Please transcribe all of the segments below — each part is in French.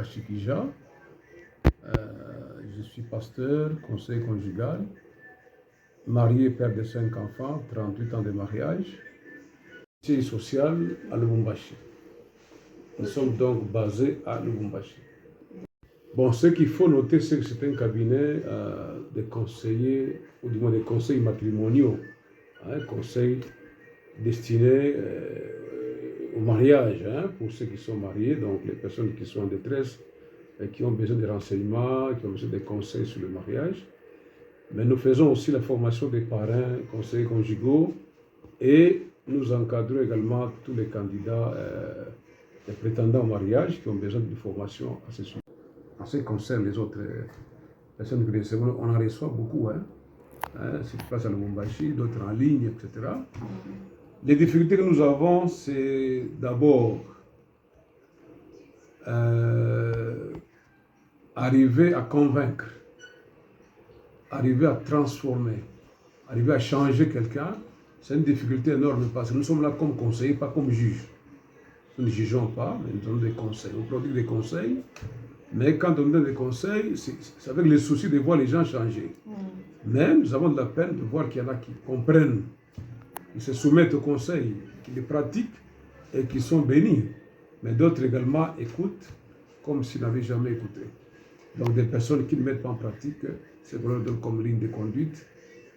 Kashikija. Je suis pasteur, conseiller conjugal, marié, père de 5 enfants, 38 ans de mariage, métier social à Lubumbashi. Nous sommes donc basés à Lubumbashi. Bon, ce qu'il faut noter, c'est que c'est un cabinet de conseillers, ou du moins des conseils matrimoniaux, conseils destinés au mariage, pour ceux qui sont mariés, donc les personnes qui sont en détresse, et qui ont besoin de renseignements, qui ont besoin de conseils sur le mariage. Mais nous faisons aussi la formation des parrains, conseillers conjugaux, et nous encadrons également tous les candidats, les prétendants au mariage qui ont besoin d'une formation à ce sujet. En ce qui concerne les autres personnes que nous recevons, on en reçoit beaucoup, ce qui passe à Lubumbashi, d'autres en ligne, etc. Les difficultés que nous avons, c'est d'abord arriver à convaincre, arriver à transformer, arriver à changer quelqu'un. C'est une difficulté énorme parce que nous sommes là comme conseillers, pas comme juges. Nous ne jugeons pas, mais nous donnons des conseils. On produit des conseils, mais quand on donne des conseils, c'est avec le souci de voir les gens changer. Mais nous avons de la peine de voir qu'il y en a qui comprennent, qui se soumettent aux conseils, qui les pratiquent et qui sont bénis. Mais d'autres également écoutent comme s'ils n'avaient jamais écouté. Donc des personnes qui ne mettent pas en pratique ce qu'on leur donne comme ligne de conduite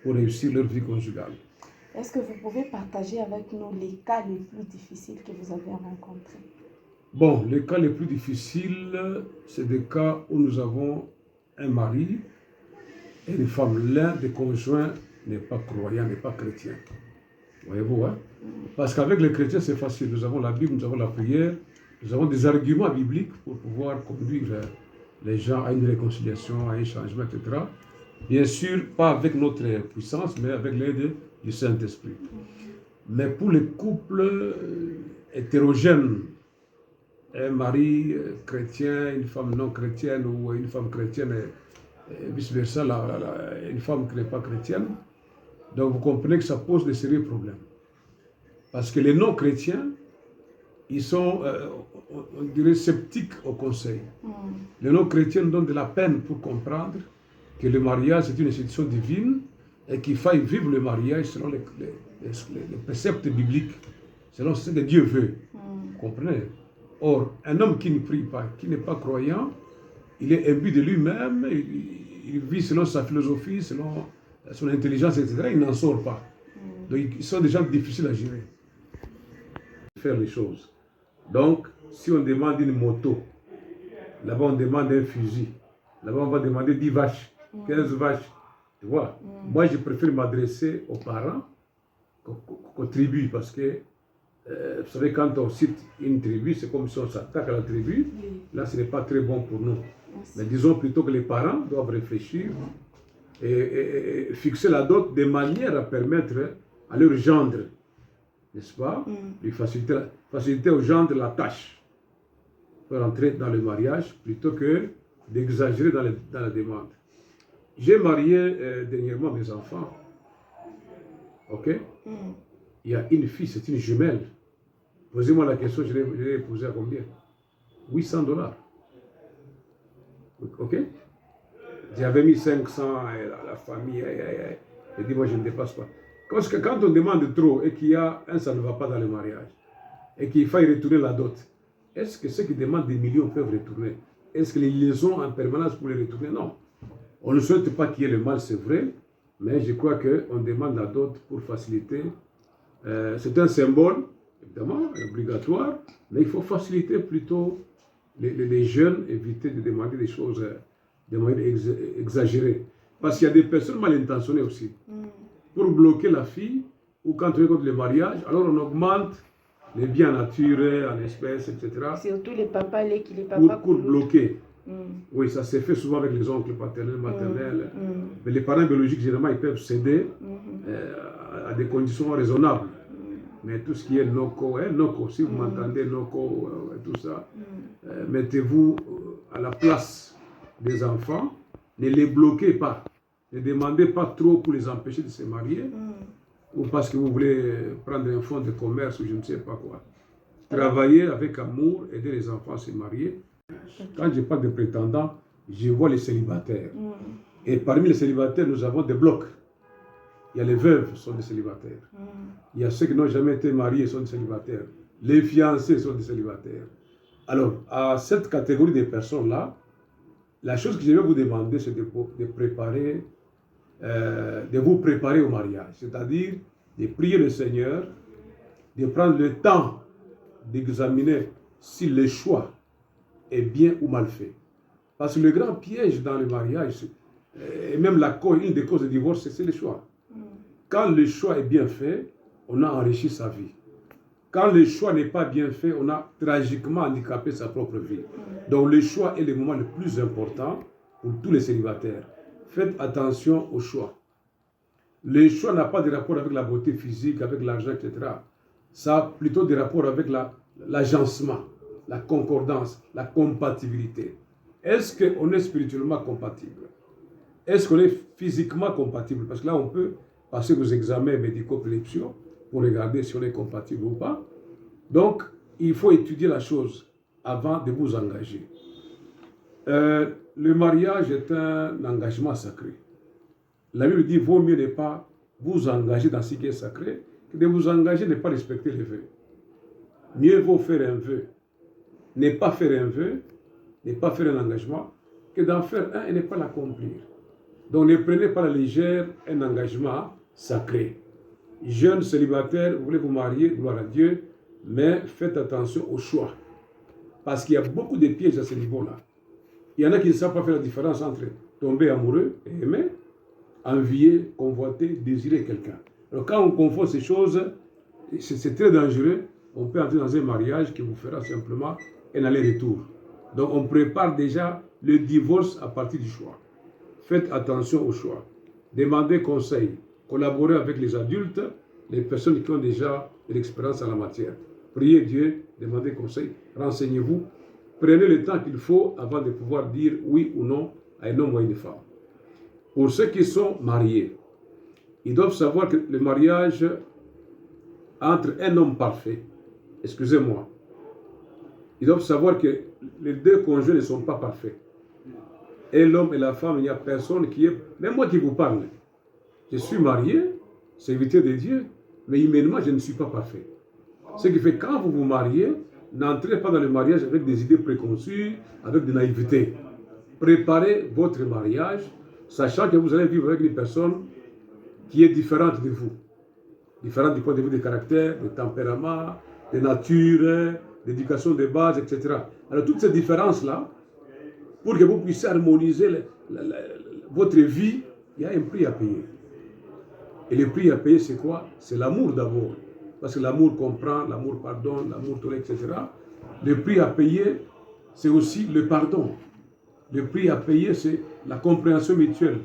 pour réussir leur vie conjugale. Est-ce que vous pouvez partager avec nous les cas les plus difficiles que vous avez rencontrés? Bon, les cas les plus difficiles, c'est des cas où nous avons un mari et une femme. L'un des conjoints n'est pas croyant, n'est pas chrétien. Voyez-vous, Parce qu'avec les chrétiens, c'est facile. Nous avons la Bible, nous avons la prière, nous avons des arguments bibliques pour pouvoir conduire les gens à une réconciliation, à un changement, etc. Bien sûr, pas avec notre puissance, mais avec l'aide du Saint-Esprit. Mais pour les couples hétérogènes, un mari chrétien, une femme non chrétienne, ou une femme chrétienne, et vice-versa, une femme qui n'est pas chrétienne, donc vous comprenez que ça pose de sérieux problèmes. Parce que les non-chrétiens, ils sont, on dirait, sceptiques au conseil. Les non-chrétiens donnent de la peine pour comprendre que le mariage est une institution divine et qu'il faille vivre le mariage selon les préceptes bibliques, selon ce que Dieu veut. Vous comprenez? Or, un homme qui ne prie pas, qui n'est pas croyant, il est imbu de lui-même, il vit selon sa philosophie, selon son intelligence, etc. Il n'en sort pas. Donc, ils sont des gens difficiles à gérer. Faire les choses. Donc, si on demande une moto, là-bas on demande un fusil, là-bas on va demander 10 vaches, 15 vaches, tu vois. Moi, je préfère m'adresser aux parents qu'aux tribus, parce que, vous savez, quand on cite une tribu, c'est comme si on s'attaque à la tribu. Là, ce n'est pas très bon pour nous. Mais disons plutôt que les parents doivent réfléchir et fixer la dot de manière à permettre à leur gendre, n'est-ce pas, lui faciliter aux gendre la tâche pour entrer dans le mariage plutôt que d'exagérer dans la demande. J'ai marié dernièrement mes enfants, ok? Il y a une fille, c'est une jumelle. Posez-moi la question, je l'ai posée à combien? $800. Ok? J'avais mis 500 à la famille. J'ai dit, moi, je ne dépasse pas. Parce que quand on demande trop et qu'il y a un, ça ne va pas dans le mariage, et qu'il faille retourner la dot, est-ce que ceux qui demandent des millions peuvent retourner? Est-ce que les liaisons en permanence pour les retourner? Non. On ne souhaite pas qu'il y ait le mal, c'est vrai, mais je crois qu'on demande la dot pour faciliter. C'est un symbole, évidemment, obligatoire, mais il faut faciliter plutôt les jeunes, éviter de demander des choses de manière exagérée. Parce qu'il y a des personnes mal intentionnées aussi. Pour bloquer la fille, ou quand on est contre le mariage, alors on augmente les biens naturels, en espèces, etc. Surtout les papas, les papas. Pour bloquer. Oui, ça s'est fait souvent avec les oncles paternels, maternels. Mais les parents biologiques, généralement, ils peuvent céder à des conditions raisonnables. Mais tout ce qui est NOCO, si vous m'entendez, NOCO, tout ça, mettez-vous à la place des enfants, ne les bloquez pas. Ne demandez pas trop pour les empêcher de se marier, ou parce que vous voulez prendre un fonds de commerce ou je ne sais pas quoi. Travaillez avec amour, aider les enfants à se marier. Quand je parle de prétendants, je vois les célibataires. Et parmi les célibataires, nous avons des blocs. Il y a les veuves, sont des célibataires. Il y a ceux qui n'ont jamais été mariés, sont des célibataires. Les fiancés sont des célibataires. Alors, à cette catégorie de personnes-là, la chose que je vais vous demander, c'est de vous préparer au mariage. C'est-à-dire de prier le Seigneur, de prendre le temps d'examiner si le choix est bien ou mal fait. Parce que le grand piège dans le mariage, et même une des causes de divorce, c'est le choix. Quand le choix est bien fait, on a enrichi sa vie. Quand le choix n'est pas bien fait, on a tragiquement handicapé sa propre vie. Donc le choix est le moment le plus important pour tous les célibataires. Faites attention au choix. Le choix n'a pas de rapport avec la beauté physique, avec l'argent, etc. Ça a plutôt des rapports avec l'agencement, la concordance, la compatibilité. Est-ce qu'on est spirituellement compatible? Est-ce qu'on est physiquement compatible? Parce que là, on peut passer aux examens médico-préliminaires pour regarder si on est compatible ou pas. Donc, il faut étudier la chose avant de vous engager. Le mariage est un engagement sacré. La Bible dit, vaut mieux ne pas vous engager dans ce qui est sacré que de vous engager ne pas respecter les vœux. Mieux vaut faire un vœu, ne pas faire un vœu, ne pas faire un engagement, que d'en faire un et ne pas l'accomplir. Donc ne prenez pas à la légère un engagement sacré. Jeunes célibataires, vous voulez vous marier, gloire à Dieu, mais faites attention au choix. Parce qu'il y a beaucoup de pièges à ce niveau-là. Il y en a qui ne savent pas faire la différence entre tomber amoureux et aimer, envier, convoiter, désirer quelqu'un. Alors quand on confond ces choses, c'est très dangereux. On peut entrer dans un mariage qui vous fera simplement un aller-retour. Donc on prépare déjà le divorce à partir du choix. Faites attention au choix. Demandez conseil. Collaborez avec les adultes, les personnes qui ont déjà de l'expérience en la matière. Priez Dieu, demandez conseil, renseignez-vous. Prenez le temps qu'il faut avant de pouvoir dire oui ou non à un homme ou à une femme. Pour ceux qui sont mariés, ils doivent savoir que le mariage entre un homme parfait, excusez-moi, ils doivent savoir que les deux conjoints ne sont pas parfaits. Et l'homme et la femme, il n'y a personne qui est... Même moi qui vous parle, je suis marié, serviteur de Dieu, mais humainement, je ne suis pas parfait. Ce qui fait que quand vous vous mariez, n'entrez pas dans le mariage avec des idées préconçues, avec de naïveté. Préparez votre mariage, sachant que vous allez vivre avec une personne qui est différente de vous. Différente du point de vue de caractère, de tempérament, de nature, d'éducation de base, etc. Alors toutes ces différences-là, pour que vous puissiez harmoniser votre vie, il y a un prix à payer. Et le prix à payer, c'est quoi? C'est l'amour d'abord. Parce que l'amour comprend, l'amour pardonne, l'amour tolère, etc. Le prix à payer, c'est aussi le pardon. Le prix à payer, c'est la compréhension mutuelle.